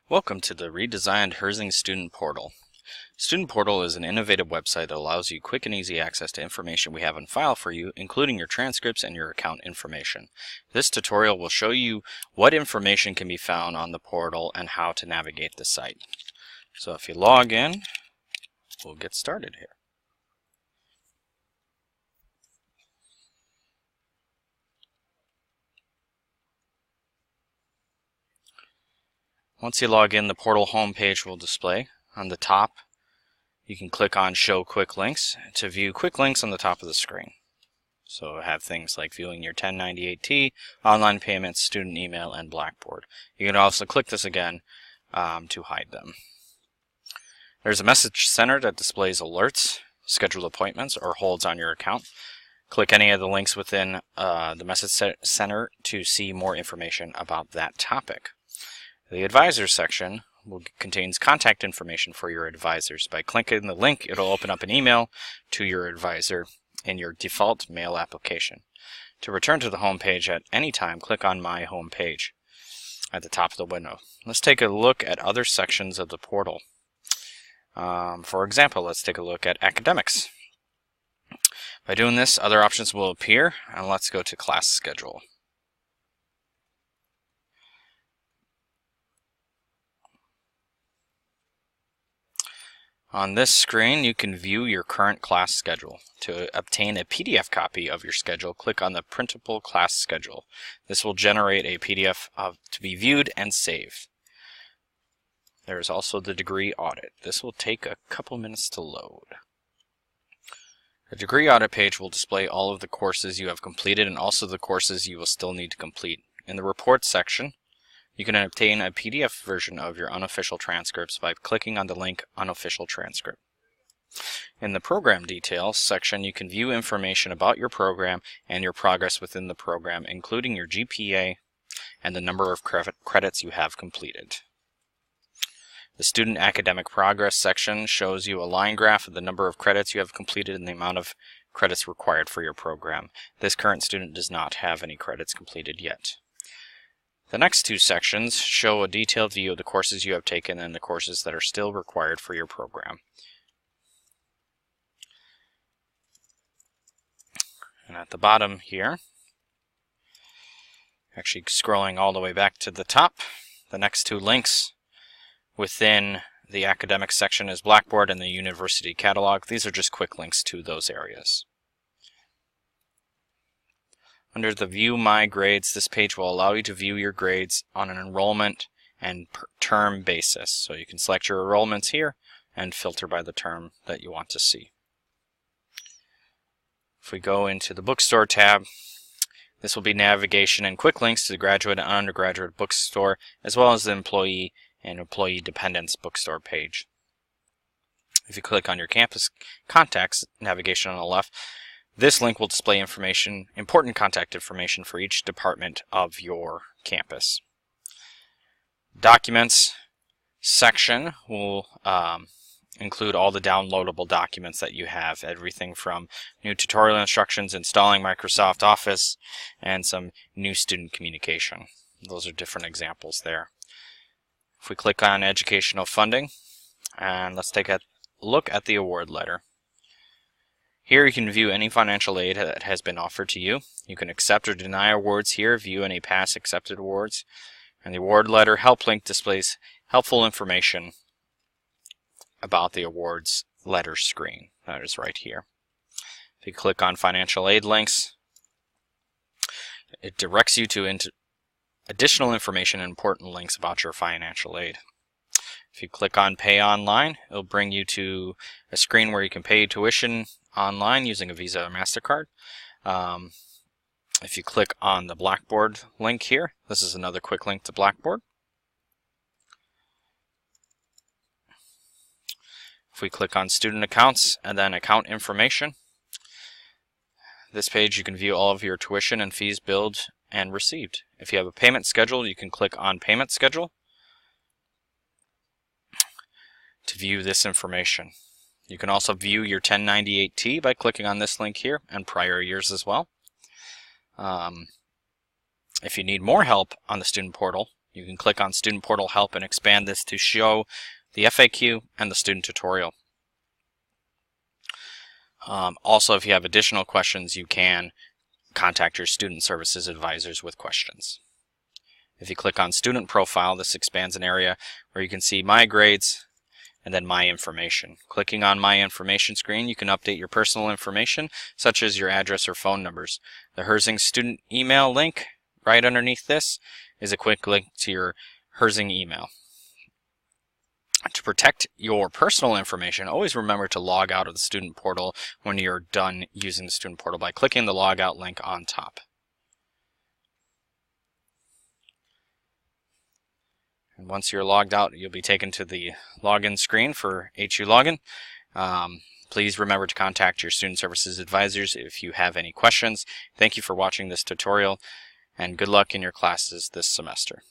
Welcome to the redesigned Herzing Student Portal. Student Portal is an innovative website that allows you quick and easy access to information we have on file for you, including your transcripts and your account information. This tutorial will show you what information can be found on the portal and how to navigate the site. So if you log in, we'll get started here. Once you log in, the portal homepage will display. On the top, you can click on Show Quick Links to view quick links on the top of the screen. So have things like viewing your 1098-T, online payments, student email, and Blackboard. You can also click this again to hide them. There's a message center that displays alerts, scheduled appointments, or holds on your account. Click any of the links within the message center to see more information about that topic. The Advisors section contains contact information for your advisors. By clicking the link, it'll open up an email to your advisor in your default mail application. To return to the home page at any time, click on My Home Page at the top of the window. Let's take a look at other sections of the portal. For example, let's take a look at academics. By doing this, other options will appear, and let's go to class schedule. On this screen, you can view your current class schedule. To obtain a PDF copy of your schedule, click on the Printable Class Schedule. This will generate a PDF to be viewed and saved. There is also the degree audit. This will take a couple minutes to load. The degree audit page will display all of the courses you have completed and also the courses you will still need to complete. In the Reports section, you can obtain a PDF version of your unofficial transcripts by clicking on the link Unofficial Transcript. In the Program Details section, you can view information about your program and your progress within the program, including your GPA and the number of credits you have completed. The Student Academic Progress section shows you a line graph of the number of credits you have completed and the amount of credits required for your program. This current student does not have any credits completed yet. The next two sections show a detailed view of the courses you have taken and the courses that are still required for your program. And at the bottom here, actually scrolling all the way back to the top, the next two links within the academic section is Blackboard and the University Catalog. These are just quick links to those areas. Under the View My Grades, this page will allow you to view your grades on an enrollment and term basis. So you can select your enrollments here and filter by the term that you want to see. If we go into the Bookstore tab, this will be navigation and quick links to the graduate and undergraduate bookstore, as well as the employee and employee dependents bookstore page. If you click on your campus contacts navigation on the left, this link will display information, important contact information for each department of your campus. Documents section will include all the downloadable documents that you have, everything from new tutorial instructions, installing Microsoft Office, and some new student communication. Those are different examples there. If we click on educational funding, and let's take a look at the award letter. Here you can view any financial aid that has been offered to you. You can accept or deny awards here, view any past accepted awards. And the award letter help link displays helpful information about the awards letter screen. That is right here. If you click on financial aid links, it directs you to additional information and important links about your financial aid. If you click on Pay Online, it'll bring you to a screen where you can pay tuition online using a Visa or MasterCard. If you click on the Blackboard link here, this is another quick link to Blackboard. If we click on Student Accounts and then Account Information, this page you can view all of your tuition and fees billed and received. If you have a payment schedule, you can click on Payment Schedule to view this information. You can also view your 1098-T by clicking on this link here and prior years as well. If you need more help on the student portal, You can click on Student Portal Help and expand this to show the FAQ and the student tutorial. Also, if you have additional questions, you can contact your student services advisors with questions. If you click on Student Profile, this expands an area where you can see My Grades and then My Information. Clicking on My Information screen, you can update your personal information, such as your address or phone numbers. The Herzing student email link right underneath this is a quick link to your Herzing email. To protect your personal information, always remember to log out of the student portal when you're done using the student portal by clicking the logout link on top. And once you're logged out, you'll be taken to the login screen for HU Login. Please remember to contact your student services advisors if you have any questions. Thank you for watching this tutorial, and good luck in your classes this semester.